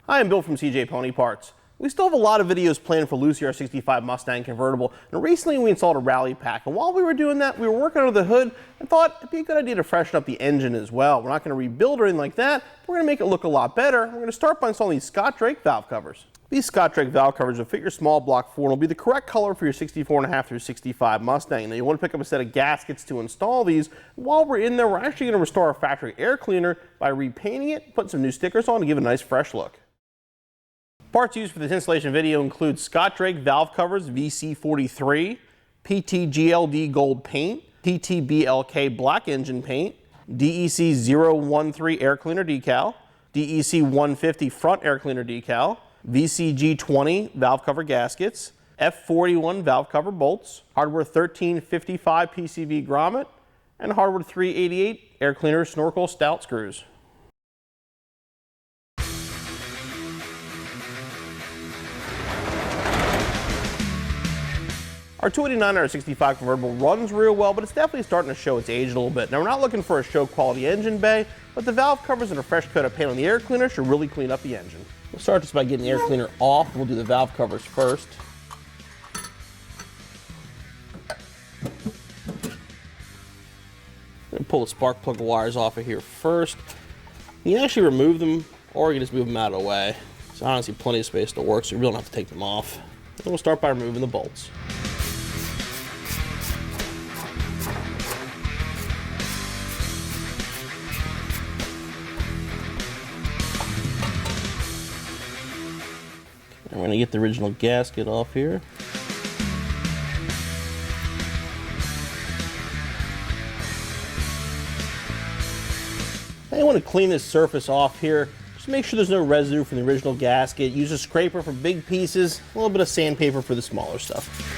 Hi, I'm Bill from CJ Pony Parts. We still have a lot of videos planned for Lucy, our 65 Mustang Convertible, and recently we installed a rally pack. And while we were doing that, we were working under the hood and thought it'd be a good idea to freshen up the engine as well. We're not going to rebuild or anything like that. We're going to make it look a lot better. We're going to start by installing these Scott Drake valve covers. These Scott Drake valve covers will fit your small block 4 and will be the correct color for your 64.5 through 65 Mustang. Now you want to pick up a set of gaskets to install these. While we're in there, we're actually going to restore our factory air cleaner by repainting it, putting some new stickers on to give it a nice fresh look. Parts used for this installation video include Scott Drake valve covers VC43, PTGLD gold paint, TTBLK black engine paint, DEC 013 air cleaner decal, DEC 150 front air cleaner decal, VCG20 valve cover gaskets, F41 valve cover bolts, hardware 1355 PCV grommet, and hardware 388 air cleaner snorkel stout screws. Our 289 or 65 convertible runs real well, but it's definitely starting to show its age a little bit. Now, we're not looking for a show quality engine bay, but the valve covers and a fresh coat of paint on the air cleaner should really clean up the engine. We'll start just by getting the air cleaner off. We'll do the valve covers first. I'm going to pull the spark plug wires off of here first. You can actually remove them, or you can just move them out of the way. So I don't see plenty of space to work, so you really don't have to take them off. And we'll start by removing the bolts. I'm going to get the original gasket off here. I want to clean this surface off here. Just make sure there's no residue from the original gasket. Use a scraper for big pieces, a little bit of sandpaper for the smaller stuff.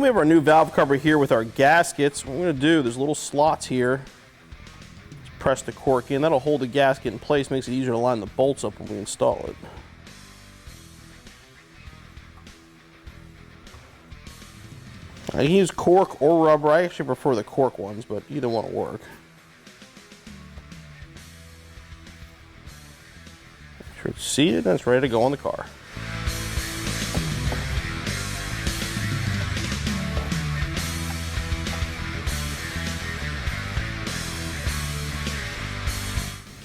We have our new valve cover here with our gaskets. What we're going to do, there's little slots here. Just press the cork in. That'll hold the gasket in place, makes it easier to line the bolts up when we install it. I can use cork or rubber. I actually prefer the cork ones, but either one will work. Make sure it's seated and it's ready to go on the car.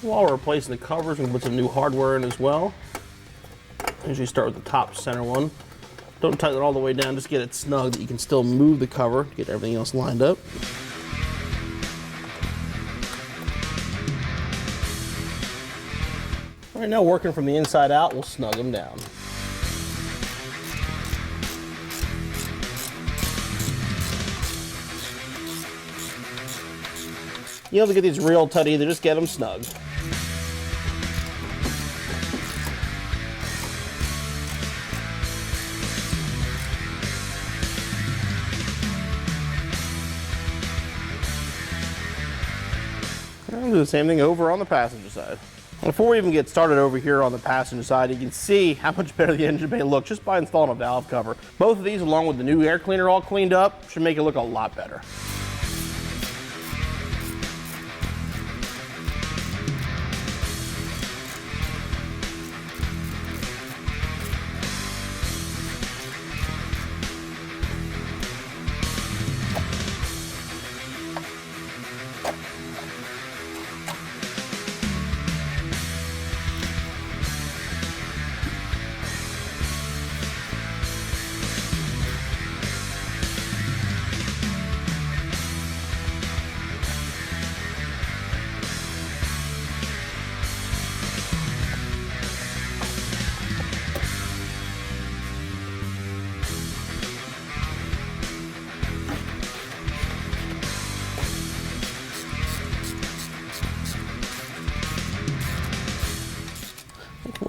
While we're replacing the covers, we're going to put some new hardware in as well. Usually start with the top center one. Don't tighten it all the way down, just get it snug that you can still move the cover to get everything else lined up. All right, now working from the inside out, we'll snug them down. You don't have to get these real tight either, just get them snug. I'll do the same thing over on the passenger side. Before we even get started over here on the passenger side, you can see how much better the engine bay looks just by installing a valve cover. Both of these, along with the new air cleaner all cleaned up, should make it look a lot better.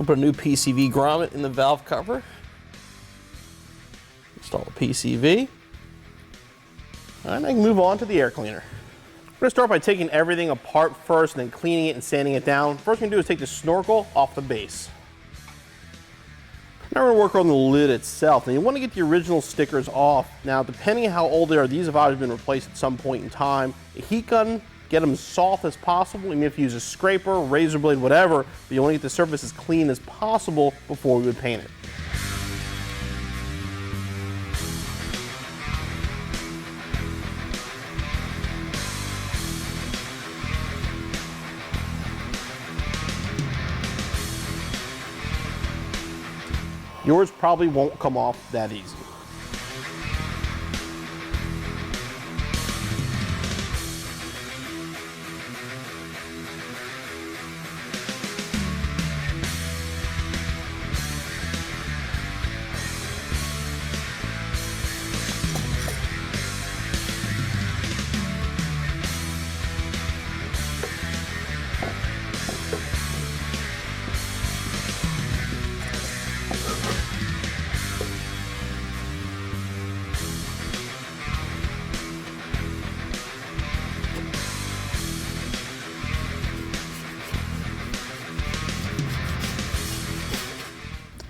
We'll put a new PCV grommet in the valve cover. Install the PCV. And I can move on to the air cleaner. We're going to start by taking everything apart first and then cleaning it and sanding it down. First thing we do is take the snorkel off the base. Now we're going to work on the lid itself. Now you want to get the original stickers off. Now depending on how old they are, these have obviously been replaced at some point in time. A heat gun, get them as soft as possible, even if you use a scraper, razor blade, whatever, but you want to get the surface as clean as possible before we would paint it. Yours probably won't come off that easy.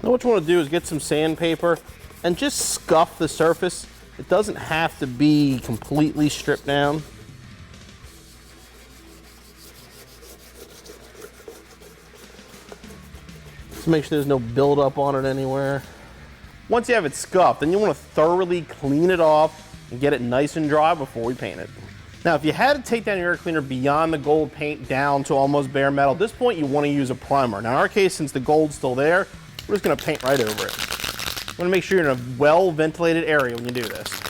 Now what you want to do is get some sandpaper and just scuff the surface. It doesn't have to be completely stripped down. Just make sure there's no buildup on it anywhere. Once you have it scuffed, then you want to thoroughly clean it off and get it nice and dry before we paint it. Now, if you had to take down your air cleaner beyond the gold paint down to almost bare metal, at this point you want to use a primer. Now in our case, since the gold's still there, we're just going to paint right over it. You want to make sure you're in a well-ventilated area when you do this.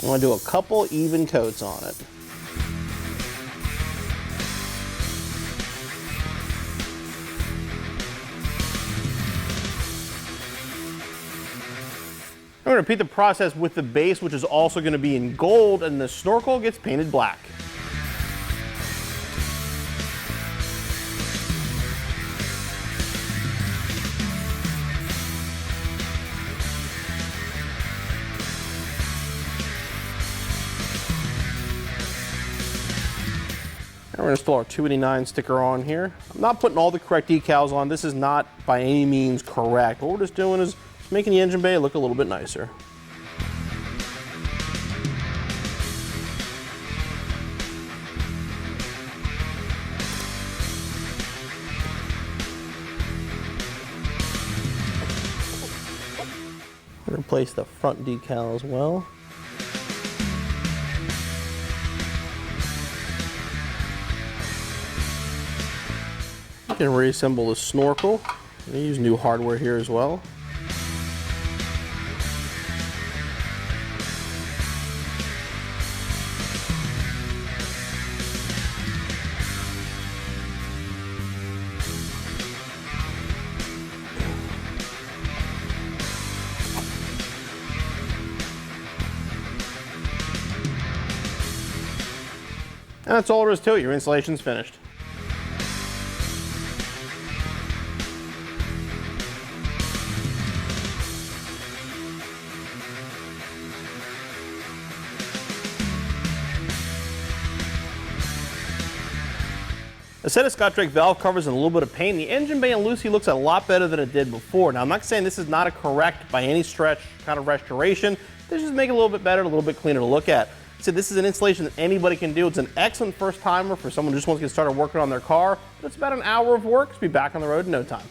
You want to do a couple even coats on it. I'm going to repeat the process with the base, which is also going to be in gold, and the snorkel gets painted black. And we're going to install our 289 sticker on here. I'm not putting all the correct decals on. This is not by any means correct. What we're just doing is making the engine bay look a little bit nicer. I'm going to replace the front decal as well. You can reassemble the snorkel. I use new hardware here as well. And that's all there is to it. Your installation's finished. A set of Scott Drake valve covers and a little bit of paint. The engine bay and Lucy looks a lot better than it did before. Now, I'm not saying this is not a correct, by any stretch, kind of restoration. This just make it a little bit better, a little bit cleaner to look at. So this is an installation that anybody can do. It's an excellent first timer for someone who just wants to get started working on their car. But it's about an hour of work to be back on the road in no time.